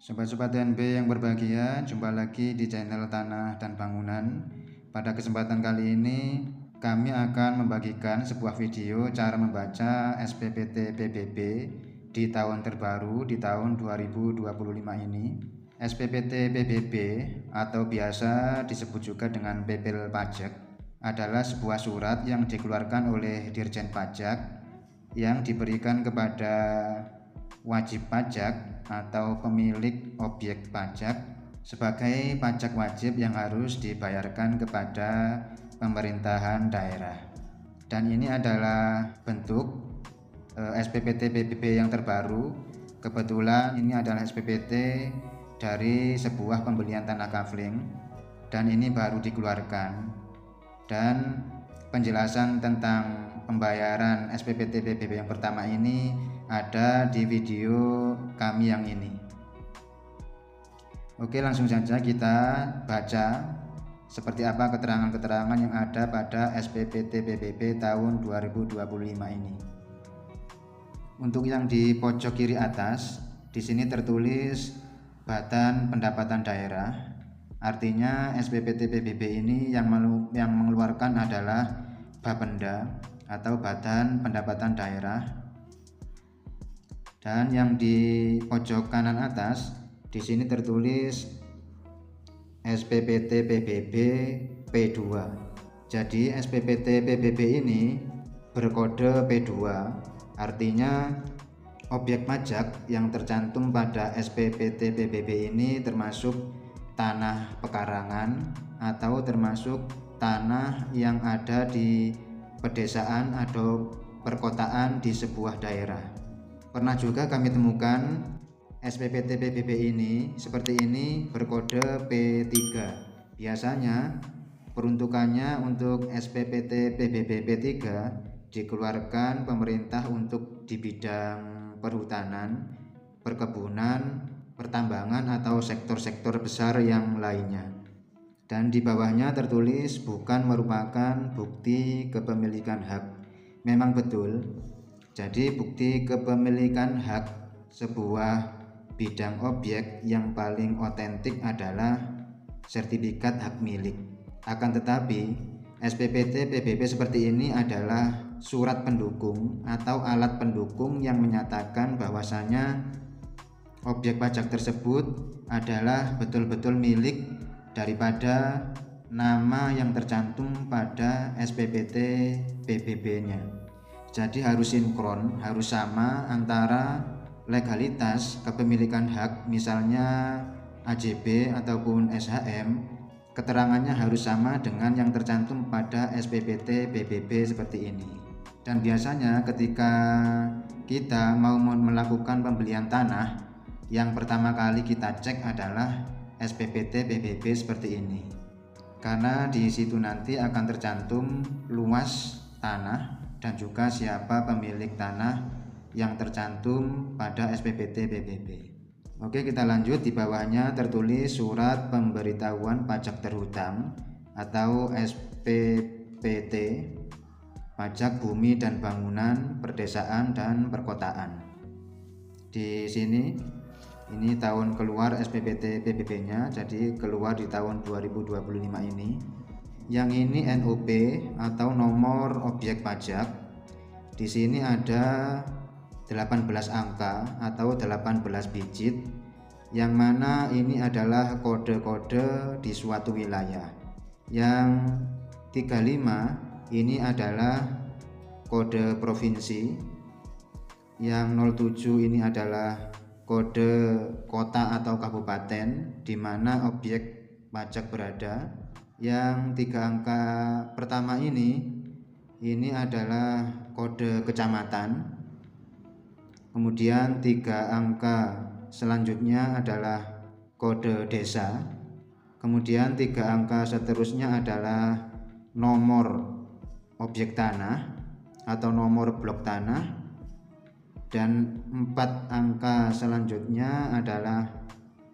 Sobat-sobat TNB yang berbahagia, jumpa lagi di channel Tanah dan Bangunan. Pada kesempatan kali ini kami akan membagikan sebuah video cara membaca SPPT PBB di tahun terbaru di tahun 2025 ini. SPPT PBB atau biasa disebut juga dengan PPL pajak adalah sebuah surat yang dikeluarkan oleh Dirjen Pajak yang diberikan kepada wajib pajak atau pemilik objek pajak sebagai pajak wajib yang harus dibayarkan kepada pemerintahan daerah. Dan ini adalah bentuk SPPT PBB yang terbaru. Kebetulan ini adalah SPPT dari sebuah pembelian tanah kafling dan ini baru dikeluarkan. Dan penjelasan tentang pembayaran SPPT PBB yang pertama ini ada di video kami yang ini. Oke, langsung saja kita baca seperti apa keterangan-keterangan yang ada pada SPPT PBB tahun 2025 ini. Untuk yang di pojok kiri atas, di sini tertulis Badan Pendapatan Daerah. Artinya SPPT PBB ini yang mengeluarkan adalah Bapenda atau Badan Pendapatan Daerah. Dan yang di pojok kanan atas di sini tertulis SPPT PBB P2. Jadi SPPT PBB ini berkode P2, artinya objek pajak yang tercantum pada SPPT PBB ini termasuk tanah pekarangan atau termasuk tanah yang ada di pedesaan atau perkotaan di sebuah daerah. Pernah juga kami temukan SPPT PBB ini seperti ini berkode P3. Biasanya peruntukannya untuk SPPT PBB P3 dikeluarkan pemerintah untuk di bidang perhutanan, perkebunan, pertambangan atau sektor-sektor besar yang lainnya. Dan di bawahnya tertulis bukan merupakan bukti kepemilikan hak. Memang betul. Jadi bukti kepemilikan hak sebuah bidang objek yang paling otentik adalah sertifikat hak milik. Akan tetapi SPPT PBB seperti ini adalah surat pendukung atau alat pendukung yang menyatakan bahwasanya objek pajak tersebut adalah betul-betul milik daripada nama yang tercantum pada SPPT PBB-nya. Jadi harus sinkron, harus sama antara legalitas kepemilikan hak, misalnya AJB ataupun SHM, keterangannya harus sama dengan yang tercantum pada SPPT PBB seperti ini. Dan biasanya ketika kita mau melakukan pembelian tanah, yang pertama kali kita cek adalah SPPT PBB seperti ini. Karena di situ nanti akan tercantum luas tanah dan juga siapa pemilik tanah yang tercantum pada SPPT PBB. Oke, kita lanjut. Di bawahnya tertulis surat pemberitahuan pajak terhutang atau SPPT pajak bumi dan bangunan, perdesaan dan perkotaan. Di sini ini tahun keluar SPPT PBB-nya, jadi keluar di tahun 2025 ini. Yang ini NOP atau nomor objek pajak. Di sini ada 18 angka atau 18 digit, yang mana ini adalah kode-kode di suatu wilayah. Yang 35 ini adalah kode provinsi. Yang 07 ini adalah kode kota atau kabupaten di mana objek pajak berada. Yang 3 angka pertama ini adalah kode kecamatan. Kemudian 3 angka selanjutnya adalah kode desa. Kemudian 3 angka seterusnya adalah nomor objek tanah atau nomor blok tanah. Dan 4 angka selanjutnya adalah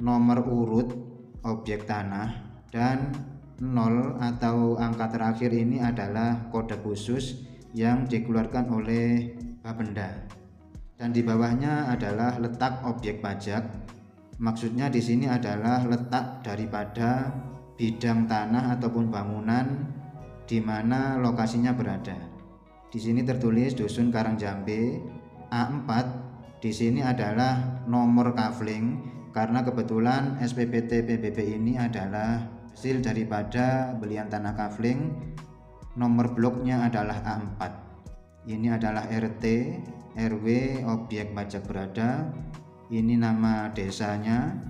nomor urut objek tanah. Dan 0 atau angka terakhir ini adalah kode khusus yang dikeluarkan oleh Bapenda. Dan di bawahnya adalah letak objek pajak Maksudnya di sini adalah letak daripada bidang tanah ataupun bangunan di mana lokasinya berada. Di sini tertulis Dusun Karangjambe A4. Di sini adalah nomor kafling karena kebetulan SPPT PBB ini adalah hasil daripada belian tanah kafling. Nomor bloknya adalah A4. Ini adalah RT, RW, objek pajak berada. Ini nama desanya,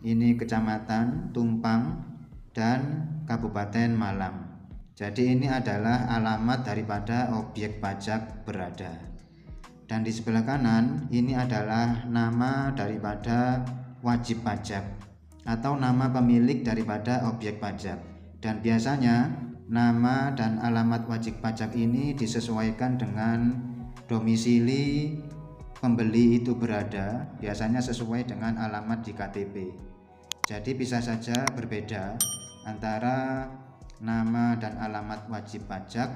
ini kecamatan Tumpang dan Kabupaten Malang. Jadi ini adalah alamat daripada objek pajak berada. Dan di sebelah kanan ini adalah nama daripada wajib pajak atau nama pemilik daripada objek pajak. Dan biasanya nama dan alamat wajib pajak ini disesuaikan dengan domisili pembeli itu berada, biasanya sesuai dengan alamat di KTP. Jadi bisa saja berbeda antara nama dan alamat wajib pajak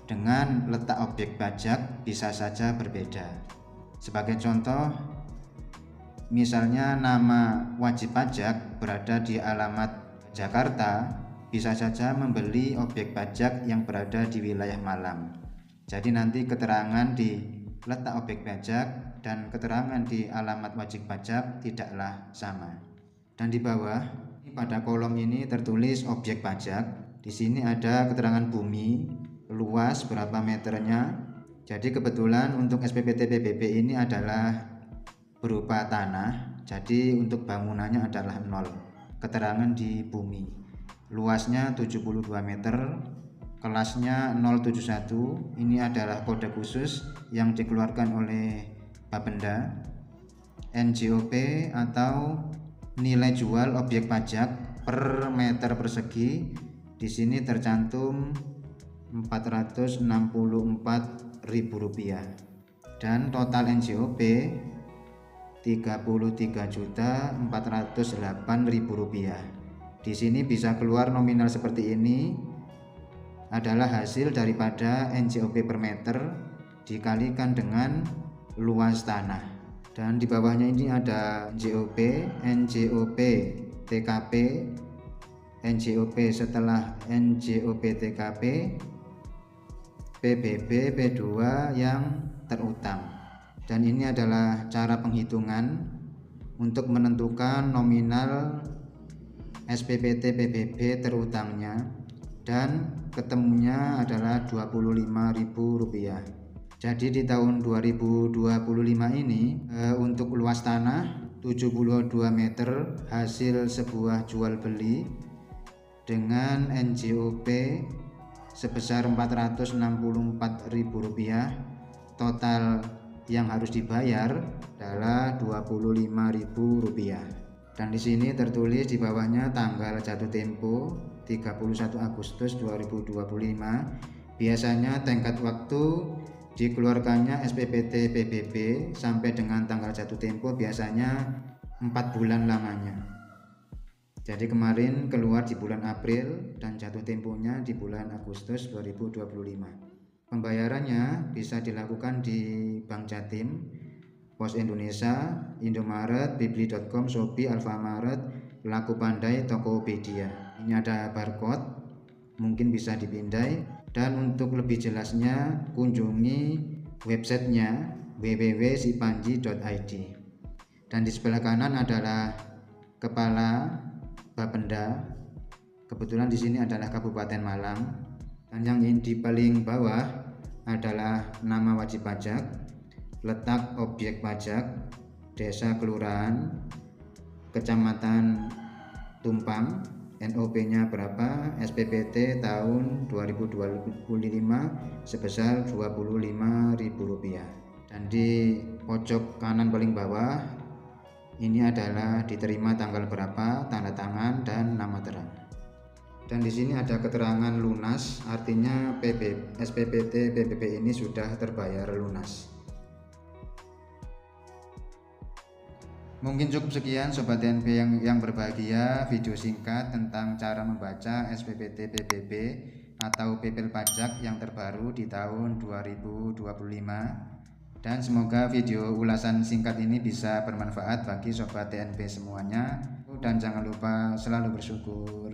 dengan letak objek pajak, bisa saja berbeda. Sebagai contoh, misalnya nama wajib pajak berada di alamat Jakarta, bisa saja membeli objek pajak yang berada di wilayah Malang. Jadi nanti keterangan di letak objek pajak dan keterangan di alamat wajib pajak tidaklah sama. Dan di bawah pada kolom ini tertulis objek pajak. Di sini ada keterangan bumi, luas berapa meternya. Jadi kebetulan untuk SPPT PBB ini adalah berupa tanah. Jadi untuk bangunannya adalah 0. Keterangan di bumi. Luasnya 72 meter. Kelasnya 071. Ini adalah kode khusus yang dikeluarkan oleh Bapenda. NJOP atau nilai jual objek pajak per meter persegi. Di sini tercantum Rp464.000 dan total NJOP Rp33.408.000. Di sini bisa keluar nominal seperti ini, adalah hasil daripada NJOP per meter dikalikan dengan luas tanah. Dan di bawahnya ini ada NJOP, NJOP TKP, NJOP setelah NJOP TKP, PBB P2 yang terutang. Dan ini adalah cara penghitungan untuk menentukan nominal SPPT PBB terutangnya, dan ketemunya adalah Rp25.000. Jadi di tahun 2025 ini untuk luas tanah 72 meter hasil sebuah jual beli dengan NJOP sebesar Rp464.000. Total yang harus dibayar adalah Rp25.000. Dan di sini tertulis di bawahnya tanggal jatuh tempo 31 Agustus 2025. Biasanya tenggat waktu dikeluarkannya SPPT PBB sampai dengan tanggal jatuh tempo biasanya 4 bulan lamanya. Jadi kemarin keluar di bulan April dan jatuh temponya di bulan Agustus 2025. Pembayarannya bisa dilakukan di Bank Jatim, Pos Indonesia, Indomaret, Bibli.com, Shopee, Alfamaret, Laku Pandai, Tokopedia. Ini ada barcode, mungkin bisa dipindai. Dan untuk lebih jelasnya kunjungi websitenya www.sipanji.id. Dan di sebelah kanan adalah kepala Bapenda. Kebetulan di sini adalah Kabupaten Malang. Dan yang di paling bawah adalah nama wajib pajak, letak objek pajak, desa kelurahan, kecamatan Tumpang, NOP-nya berapa, SPPT tahun 2025 sebesar Rp25.000. Dan di pojok kanan paling bawah ini adalah diterima tanggal berapa, tanda tangan dan nama terang. Dan di sini ada keterangan lunas, artinya SPPT PBB ini sudah terbayar lunas. Mungkin cukup sekian Sobat TNP yang berbahagia, video singkat tentang cara membaca SPPT PBB atau PPL pajak yang terbaru di tahun 2025. Dan semoga video ulasan singkat ini bisa bermanfaat bagi sobat TNB semuanya, dan jangan lupa selalu bersyukur.